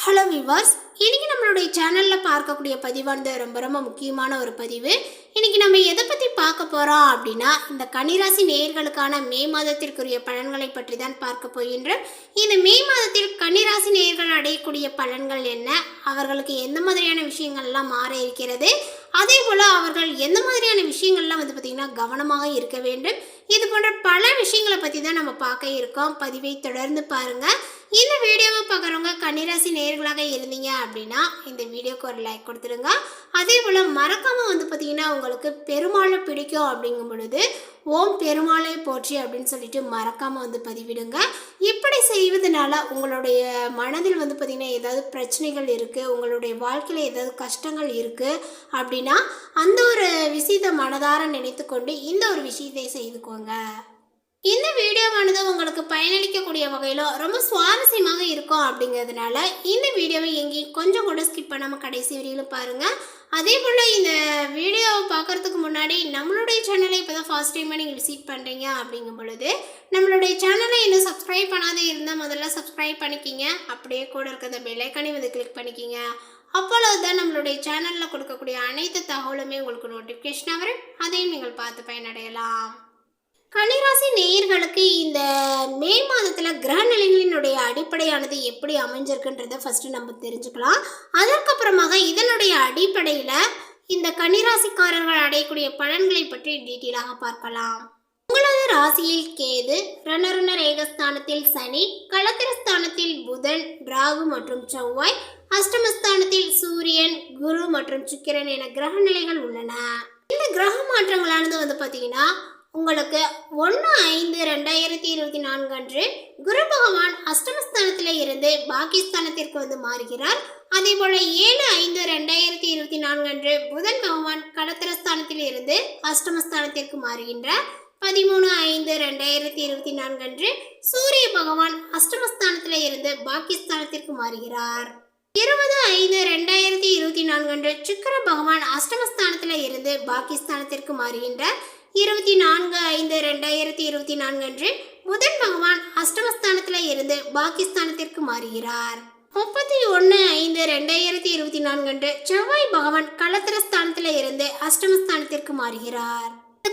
Hello விவாஸ், இன்றைக்கி நம்மளுடைய சேனலில் பார்க்கக்கூடிய பதிவானது ரொம்ப முக்கியமான ஒரு பதிவு. இன்றைக்கி நம்ம எதை பற்றி பார்க்க போகிறோம் அப்படின்னா, இந்த கன்னிராசி நேயர்களுக்கான மே மாதத்திற்குரிய பலன்களை பற்றி தான் பார்க்க போகின்றோம். இந்த மே மாதத்தில் கன்னிராசி நேயர்கள் அடையக்கூடிய பலன்கள் என்ன, அவர்களுக்கு எந்த மாதிரியான விஷயங்கள்லாம் மாற இருக்கிறது, அதே போல் அவர்கள் எந்த மாதிரியான விஷயங்கள்லாம் பார்த்திங்கன்னா கவனமாக இருக்க வேண்டும், இது போன்ற பல விஷயங்களை பற்றி தான் நம்ம பார்க்க இருக்கோம். பதிவை தொடர்ந்து பாருங்கள். இந்த வீடியோவை பார்க்குறவங்க கன்னிராசி நேயர்களாக இருந்தீங்க அப்படின்னா இந்த வீடியோக்கு ஒரு லைக் கொடுத்துருங்க. அதே போல் மறக்காமல் பார்த்திங்கன்னா உங்களுக்கு பெருமாளை பிடிக்கும் அப்படிங்கும் பொழுது ஓம் பெருமாளை போற்றி அப்படின்னு சொல்லிட்டு மறக்காமல் பதிவிடுங்க. இப்படி செய்வதனால உங்களுடைய மனதில் பார்த்திங்கன்னா ஏதாவது பிரச்சனைகள் இருக்குது, உங்களுடைய வாழ்க்கையில் ஏதாவது கஷ்டங்கள் இருக்குது அப்படின்னா அந்த ஒரு விஷயத்தை மனதார நினைத்து கொண்டு இந்த ஒரு விஷயத்தை செய்துக்கோங்க. இந்த வீடியோவானது உங்களுக்கு பயனளிக்கக்கூடிய வகையில் ரொம்ப சுவாரஸ்யமாக இருக்கும் அப்படிங்கிறதுனால இந்த வீடியோவை எங்கேயும் கொஞ்சம் கூட ஸ்கிப் பண்ணாமல் கடைசி வரையிலும் பாருங்கள். அதே போல் இந்த வீடியோவை பார்க்குறதுக்கு முன்னாடி நம்மளுடைய சேனலை இப்போ தான் ஃபர்ஸ்ட் டைமாக நீங்கள் விசிட் பண்ணுறீங்க அப்படிங்கும் பொழுது நம்மளுடைய சேனலை இன்னும் சப்ஸ்கிரைப் பண்ணாத இருந்தால் முதல்ல சப்ஸ்கிரைப் பண்ணிக்கிங்க. அப்படியே கூட இருக்கிற பெல்லைக்கானே கிளிக் பண்ணிக்கிங்க. அப்பொழுது தான் நம்மளுடைய சேனலில் கொடுக்கக்கூடிய அனைத்து தகவலுமே உங்களுக்கு நோட்டிஃபிகேஷனாக வரும். அதையும் நீங்கள் பார்த்து பயனடையலாம். கன்னிராசி நேயர்களுக்கு இந்த மே மாதத்தில் கிரக நிலைகளினுடைய அடிப்படையானது எப்படி அமைஞ்சிருக்குன்றதை ஃபஸ்ட்டு நம்ம தெரிஞ்சுக்கலாம். அதற்கப்புறமாக இதனுடைய அடிப்படையில் இந்த கன்னிராசிக்காரர்கள் அடையக்கூடிய பலன்களை பற்றி டீட்டெயிலாக பார்க்கலாம். உங்களது ராசியில் கேது, ரணருண ரேகஸ்தானத்தில் சனி, களத்திரஸ்தானத்தில் புதன், ராகு மற்றும் செவ்வாய், அஷ்டமஸ்தானத்தில் சூரியன், குரு மற்றும் சுக்கிரன் என கிரக நிலைகள் உள்ளன. இந்த கிரக மாற்றங்களானது பார்த்தீங்கன்னா உங்களுக்கு 1/5/2024 அன்று குரு பகவான் அஷ்டமஸ்தானத்தில் இருந்து பாகிஸ்தானத்திற்கு மாறுகிறார். அதே போல 7/5/2024 அன்று புதன் பகவான் கடத்திரஸ்தானத்தில் இருந்து அஷ்டமஸ்தானத்திற்கு மாறுகின்றார். 13/5/2024 அன்று சூரிய பகவான் அஷ்டமஸ்தானத்தில் இருந்து பாகிஸ்தானத்திற்கு மாறுகிறார். 20/5/2024 அன்று சுக்கிர பகவான் அஷ்டமஸ்தானத்தில் இருந்து பாகிஸ்தானத்திற்கு மாறுகின்றார். 24/5/2024 அன்று புதன் பகவான் அஷ்டமஸ்தானத்தில் இருந்து பாகிஸ்தானத்திற்கு மாறுகிறார். 31/5/2024 அன்று செவ்வாய் பகவான் களத்திரஸ்தானத்தில் இருந்து அஷ்டமஸ்தானத்திற்கு மாறுகிறார்.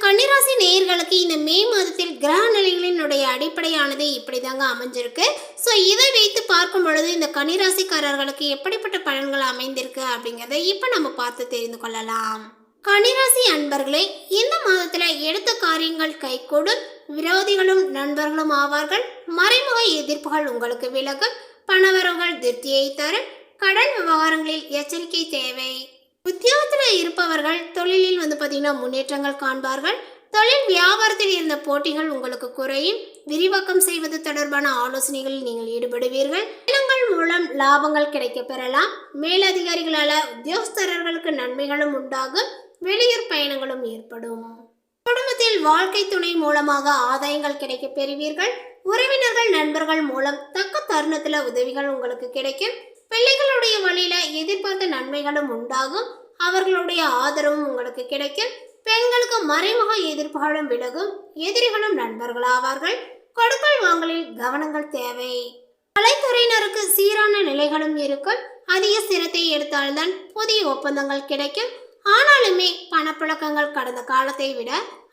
கன்னிராசி நேயர்களுக்கு இந்த மே மாதத்தில் கிரக நிலைகளினுடைய அடிப்படையானது இப்படி தாங்க அமைஞ்சிருக்கு. ஸோ இதை வைத்து பார்க்கும் பொழுது இந்த கன்னிராசிக்காரர்களுக்கு எப்படிப்பட்ட பலன்கள் அமைந்திருக்கு அப்படிங்கிறத இப்போ நம்ம பார்த்து தெரிந்து கொள்ளலாம். கன்னிராசி அன்பர்களே, இந்த மாதத்தில் எடுத்த காரியங்கள் கைகூடும், விரோதிகளும் நண்பர்களும் ஆவார்கள், மறைமுக எதிர்ப்புகள் உங்களுக்கு விலகும், பணவரவுகள் திருப்தியை தரும், கடன் விவகாரங்களில் எச்சரிக்கை தேவை. உத்தியோகத்தில் இருப்பவர்கள் தொழிலில் பார்த்தீங்கன்னா முன்னேற்றங்கள் காண்பார்கள். தொழில் வியாபாரத்தில் இருந்த போட்டிகள் உங்களுக்கு குறையும். விரிவாக்கம் செய்வது தொடர்பான ஆலோசனைகளில் நீங்கள் ஈடுபடுவீர்கள். நிலங்கள் மூலம் லாபங்கள் கிடைக்க பெறலாம். மேலதிகாரிகளால் உத்தியோகஸ்தர்களுக்கு நன்மைகளும் உண்டாகும். வெளியூர் பயணங்களும் ஏற்படும். குடும்பத்தில் வாழ்க்கை துணை மூலமாக ஆதாயங்கள் கிடைக்க பெறுவீர்கள். உறவினர்கள் நண்பர்கள் மூலம் தக்க தருணத்தில் உதவிகள் உங்களுக்கு கிடைக்கும். பிள்ளைகளுடைய வழியில எதிர்பார்த்த நன்மைகளும் உண்டாகும். அவர்களுடைய ஆதரவும் உங்களுக்கு கிடைக்கும். பெண்களுக்கு மறைமுக எதிர்ப்புகளும் விலகும். எதிரிகளும் நண்பர்களாவார்கள். கொடுக்கல் வாங்கலில் கவனங்கள் தேவை. கலைத்துறையினருக்கு சீரான நிலைகளும் இருக்கும். அதிக சிரத்தை எடுத்தால்தான் புதிய ஒப்பந்தங்கள் கிடைக்கும். ஆனாலுமே பணப்பழக்கங்கள் கடந்த காலத்தை விட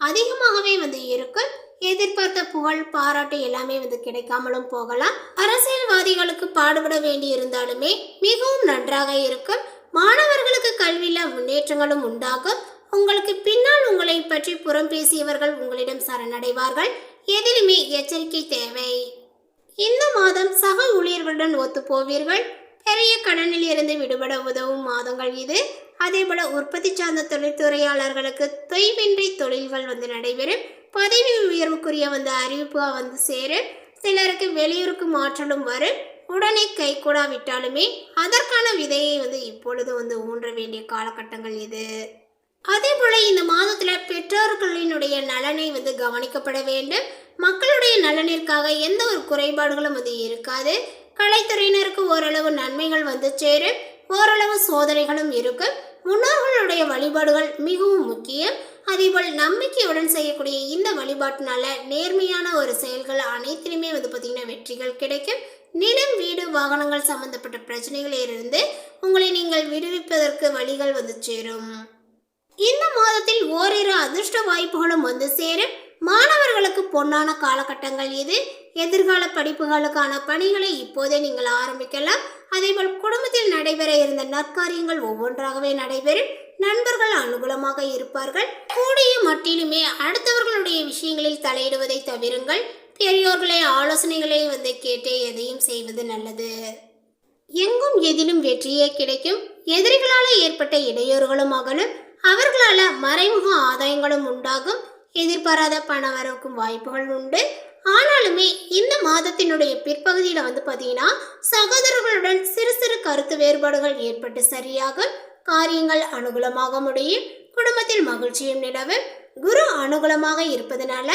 அதிகமாகவே இருக்கும். எதிர்பார்த்த புகழ் பாராட்டு எல்லாமே கிடைக்காமலும் போகலாம். அரசியல்வாதிகளுக்கு பாடுபட வேண்டி இருந்தாலுமே மிகவும் நன்றாக இருக்கும். மாணவர்களுக்கு கல்வியில் முன்னேற்றங்களும் உண்டாகும். உங்களுக்கு பின்னால் உங்களை பற்றி புறம் பேசியவர்கள் உங்களிடம் சரணடைவார்கள். எதிலுமே எச்சரிக்கை தேவை. இந்த மாதம் சக ஊழியர்களுடன் ஒத்து போவீர்கள். பெரிய கடனில் இருந்து விடுபட உதவும் மாதங்கள் இது. அதே போல உற்பத்தி சார்ந்த தொழில்துறையாளர்களுக்கு தொய்வின்றி தொழில்கள் நடைபெறும். பதவி உயர்வுக்குரிய அறிவிப்பு சேரும். சிலருக்கு வெளியூருக்கு மாற்றலும் வரும். உடனே கை கூடாவிட்டாலுமே அதற்கான விதையை இப்பொழுது ஊன்ற வேண்டிய காலகட்டங்கள் இது. அதே போல இந்த மாதத்தில் பெற்றோர்களினுடைய நலனை கவனிக்கப்பட வேண்டும். மக்களுடைய நலனிற்காக எந்த ஒரு குறைபாடுகளும் இருக்காது. கலைத்துறையினருக்கு ஓரளவு நன்மைகள் சேரும். ஓரளவு சோதனைகளும் இருக்கும். முன்னோர்களுடைய வழிபாடுகள் மிகவும் முக்கியம். அதேபோல் நம்பிக்கையுடன் செய்யக்கூடிய இந்த வழிபாட்டினால நேர்மையான ஒரு செயல்கள் அனைத்திலுமே பார்த்தீங்கன்னா வெற்றிகள் கிடைக்கும். நிலம், வீடு, வாகனங்கள் சம்பந்தப்பட்ட பிரச்சனைகளில் இருந்து உங்களை நீங்கள் விடுவிப்பதற்கு வழிகள் வந்து சேரும். இந்த மாதத்தில் ஓரிரு அதிர்ஷ்ட வாய்ப்புகளும் வந்து சேரும். மாணவர்களுக்கு பொன்னான காலகட்டங்கள் இது. எதிர்கால படிப்புகளுக்கான பணிகளை இப்போதே நீங்கள் ஆரம்பிக்கலாம். அதேபோல் குடும்பத்தில் நடைபெற இருந்த நற்காரியங்கள் ஒவ்வொன்றாகவே நடைபெறும். நண்பர்கள் அனுகூலமாக இருப்பார்கள். கூடிய மட்டிலுமே அடுத்தவர்களுடைய விஷயங்களில் தலையிடுவதை தவிருங்கள். பெரியோர்களை ஆலோசனைகளை வந்து கேட்டு எதையும் செய்வது நல்லது. எங்கும் எதிலும் வெற்றியே கிடைக்கும். எதிரிகளால் ஏற்பட்ட இடையூறுகளும் அகலும். அவர்களால் மறைமுக ஆதாயங்களும் உண்டாகும். எதிர்பாராத பண வரவுக்கும் வாய்ப்புகள் உண்டு. ஆனாலுமே இந்த மாதத்தினுடைய பிற்பகுதியில் வந்து பார்த்தீங்கன்னா சகோதரர்களுடன் சிறு சிறு கருத்து வேறுபாடுகள் ஏற்பட்டு சரியாக காரியங்கள் அனுகூலமாக முடியும். குடும்பத்தில் மகிழ்ச்சியும் நிலவும். குரு அனுகூலமாக இருப்பதனால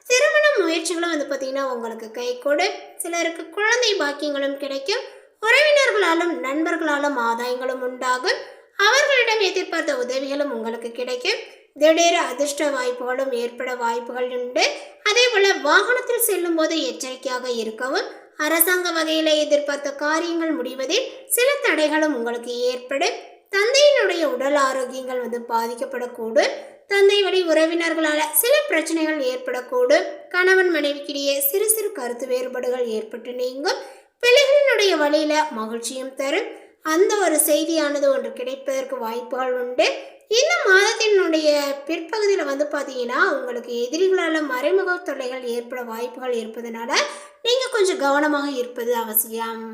திருமண முயற்சிகளும் வந்து பார்த்தீங்கன்னா உங்களுக்கு கைகூடும். சிலருக்கு குழந்தை பாக்கியங்களும் கிடைக்கும். உறவினர்களாலும் நண்பர்களாலும் ஆதாயங்களும் உண்டாகும். அவர்களிடம் எதிர்பார்த்த உதவிகளும் உங்களுக்கு கிடைக்கும். திடீர் அதிர்ஷ்ட வாய்ப்புகளும் ஏற்பட வாய்ப்புகள் உண்டு. அதே போல வாகனத்தில் செல்லும் போது எச்சரிக்கையாக இருக்கவும். அரசாங்க வகையில் எதிர்பார்த்த காரியங்கள் முடிவதில் சில தடைகளும் உங்களுக்கு ஏற்படும். தந்தையினுடைய உடல் ஆரோக்கியங்கள் வந்து பாதிக்கப்படக்கூடும். தந்தை வழி உறவினர்களால் சில பிரச்சனைகள் ஏற்படக்கூடும். கணவன் மனைவிக்கிடையே சிறு சிறு கருத்து வேறுபாடுகள் ஏற்பட்டு நீங்கும். பிள்ளைகளினுடைய வழியில மகிழ்ச்சியும் தரும். அந்த ஒரு செய்தியானது ஒன்று கிடைப்பதற்கு வாய்ப்புகள் உண்டு. இந்த மாதத்தினுடைய பிற்பகுதியில் வந்து பார்த்தீங்கன்னா உங்களுக்கு எதிரிகளால் மறைமுக தொல்லைகள் ஏற்பட வாய்ப்புகள் இருப்பதனால நீங்கள் கொஞ்சம் கவனமாக இருப்பது அவசியம்.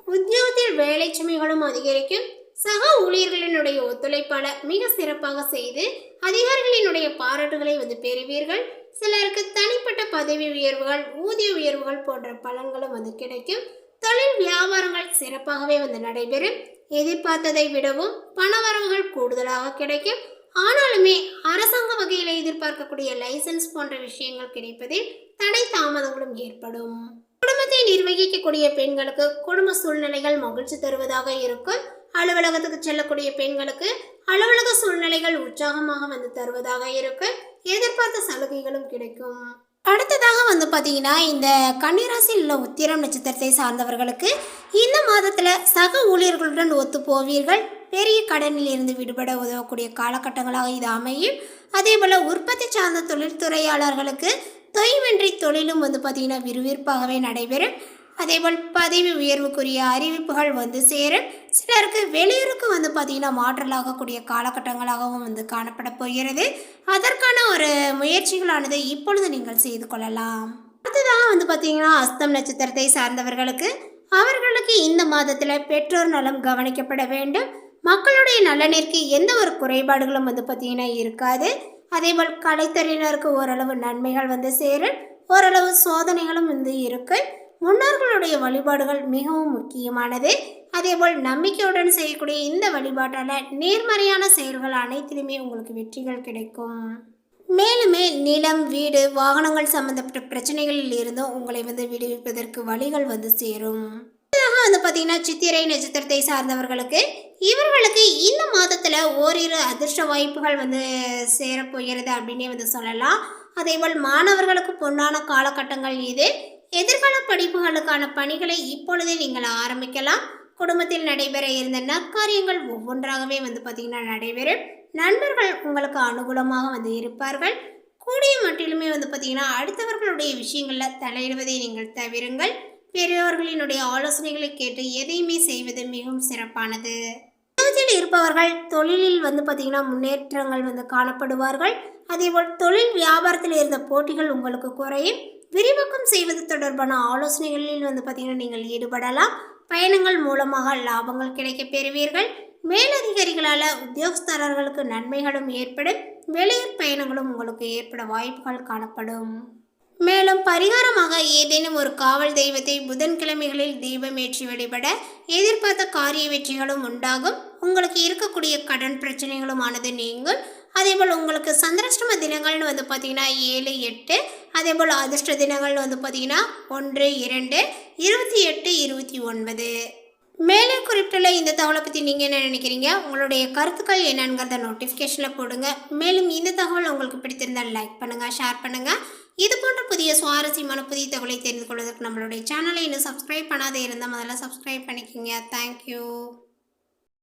உத்தியோகத்தில் வேலை சுமைகளும் அதிகரிக்கும். சக ஊழியர்களினுடைய ஒத்துழைப்பால் மிக சிறப்பாக செய்து அதிகாரிகளினுடைய பாராட்டுகளை வந்து பெறுவீர்கள். சிலருக்கு தனிப்பட்ட பதவி உயர்வுகள், ஊதிய உயர்வுகள் போன்ற பலன்களும் வந்து கிடைக்கும். தொழில் வியாபாரங்கள் சிறப்பாகவே வந்து நடைபெறும். எதிர்பார்த்ததை விடவும் பணவரவுகள் கூடுதலாக கிடைக்கும். ஆனாலுமே அரசாங்க வகையில் எதிர்பார்க்கக்கூடிய லைசன்ஸ் போன்ற விஷயங்கள் கிடைப்பதில் தடை தாமதங்களும் ஏற்படும். குடும்பத்தை நிர்வகிக்கக்கூடிய பெண்களுக்கு குடும்ப சூழ்நிலைகள் மகிழ்ச்சி தருவதாக இருக்கும். அலுவலகத்துக்கு செல்லக்கூடிய பெண்களுக்கு அலுவலக சூழ்நிலைகள் உற்சாகமாக வந்து தருவதாக இருக்கும். எதிர்பார்த்த சலுகைகளும் கிடைக்கும். அடுத்ததாக வந்து பார்த்தீங்கன்னா இந்த கன்னிராசியில் உள்ள உத்திரம் நட்சத்திரத்தை சார்ந்தவர்களுக்கு இந்த மாதத்தில் சக ஊழியர்களுடன் ஒத்து போவீர்கள். பெரிய கடனில் இருந்து விடுபட உதவக்கூடிய காலகட்டங்களாக இது அமையும். அதே போல் உற்பத்தி சார்ந்த தொழில்துறையாளர்களுக்கு தொய்வின்றி தொழிலும் வந்து பார்த்தீங்கன்னா விறுவிறுப்பாகவே நடைபெறும். அதேபோல் பதவி உயர்வுக்குரிய அறிவிப்புகள் வந்து சேரும். சிலருக்கு வெளியூருக்கு வந்து பார்த்தீங்கன்னா மாற்றலாகக்கூடிய காலகட்டங்களாகவும் வந்து காணப்பட போகிறது. அதற்கான ஒரு முயற்சிகளானது இப்பொழுது நீங்கள் செய்து கொள்ளலாம். அடுத்ததாக வந்து பார்த்தீங்கன்னா அஸ்தம் நட்சத்திரத்தை சார்ந்தவர்களுக்கு அவர்களுக்கு இந்த மாதத்தில் பெற்றோர் நலம் கவனிக்கப்பட வேண்டும். மக்களுடைய நலனிற்கு எந்த ஒரு குறைபாடுகளும் வந்து பார்த்தீங்கன்னா இருக்காது. அதேபோல் கலைத்துறையினருக்கு ஓரளவு நன்மைகள் வந்து சேரும். ஓரளவு சோதனைகளும் வந்து இருக்கு. முன்னோர்களுடைய வழிபாடுகள் மிகவும் முக்கியமானது. அதேபோல் நம்பிக்கையுடன் செய்யக்கூடிய இந்த வழிபாட்டால் நேர்மறையான செயல்கள் அனைத்திலுமே உங்களுக்கு வெற்றிகள் கிடைக்கும். மேலுமே நிலம், வீடு, வாகனங்கள் சம்பந்தப்பட்ட பிரச்சனைகளில் இருந்தும் உங்களை வந்து விடுவிப்பதற்கு வழிகள் வந்து சேரும். வந்து பார்த்தீங்கன்னா சித்திரை நட்சத்திரத்தை சார்ந்தவர்களுக்கு இவர்களுக்கு இந்த மாதத்தில் ஓரிரு அதிர்ஷ்ட வாய்ப்புகள் வந்து சேரப்போகிறது அப்படின்னே வந்து சொல்லலாம். அதேபோல் மாணவர்களுக்கு பொன்னான காலகட்டங்கள் இது. எதிர்கால படிப்புகளுக்கான பணிகளை இப்பொழுதே நீங்கள் ஆரம்பிக்கலாம். குடும்பத்தில் நடைபெற இருந்த நற்காரியங்கள் ஒவ்வொன்றாகவே வந்து பார்த்தீங்கன்னா நடைபெறும். நண்பர்கள் உங்களுக்கு அனுகூலமாக வந்து இருப்பார்கள். கூடிய மட்டிலுமே வந்து பார்த்தீங்கன்னா அடுத்தவர்களுடைய விஷயங்களில் தலையிடுவதை நீங்கள் தவிருங்கள். பெரியவர்களினுடைய ஆலோசனைகளை கேட்டு எதையுமே செய்வது மிகவும் சிறப்பானது. உலகத்தில் இருப்பவர்கள் தொழிலில் வந்து பார்த்தீங்கன்னா முன்னேற்றங்கள் வந்து காணப்படுவார்கள். அதேபோல் தொழில் வியாபாரத்தில் இருந்த போட்டிகள் உங்களுக்கு குறையும். விரிவாக்கம் செய்வது தொடர்பான ஆலோசனைகளில் வந்து பார்த்தீங்கன்னா நீங்கள் ஈடுபடலாம். பயணங்கள் மூலமாக லாபங்கள் கிடைக்க பெறுவீர்கள். மேலதிகாரிகளால் உத்தியோகஸ்தர்களுக்கு நன்மைகளும் ஏற்படும். வெளியூர் பயணங்களும் உங்களுக்கு ஏற்பட வாய்ப்புகள் காணப்படும். மேலும் பரிகாரமாக ஏதேனும் ஒரு காவல் தெய்வத்தை புதன்கிழமைகளில் தீபமேற்றி வழிபட எதிர்பார்த்த காரிய வெற்றிகளும் உண்டாகும். உங்களுக்கு இருக்கக்கூடிய கடன் பிரச்சனைகளுமானது நீங்கும். அதேபோல் உங்களுக்கு சந்திராஷ்டம தினங்கள்னு வந்து பார்த்தீங்கன்னா 7, 8. அதேபோல் அதிர்ஷ்ட தினங்கள்னு வந்து பார்த்தீங்கன்னா 1, 2, 28, 29. மேலே குறிப்பிட்டுள்ள இந்த தகவலை பற்றி நீங்கள் என்ன நினைக்கிறீங்க? உங்களுடைய கருத்துக்கள் என்னங்கிறத நோட்டிஃபிகேஷனில் போடுங்க. மேலும் இந்த தகவல் உங்களுக்கு பிடித்திருந்தால் லைக் பண்ணுங்கள், ஷேர் பண்ணுங்கள். இது போன்ற புதிய சுவாரஸ்யமான புதிய தகவலை தெரிந்து கொள்வதற்கு நம்மளுடைய சேனலை இன்னும் சப்ஸ்கிரைப் பண்ணாதே இருந்தால் முதல்ல சப்ஸ்கிரைப் பண்ணிக்கோங்க. தேங்க்யூ.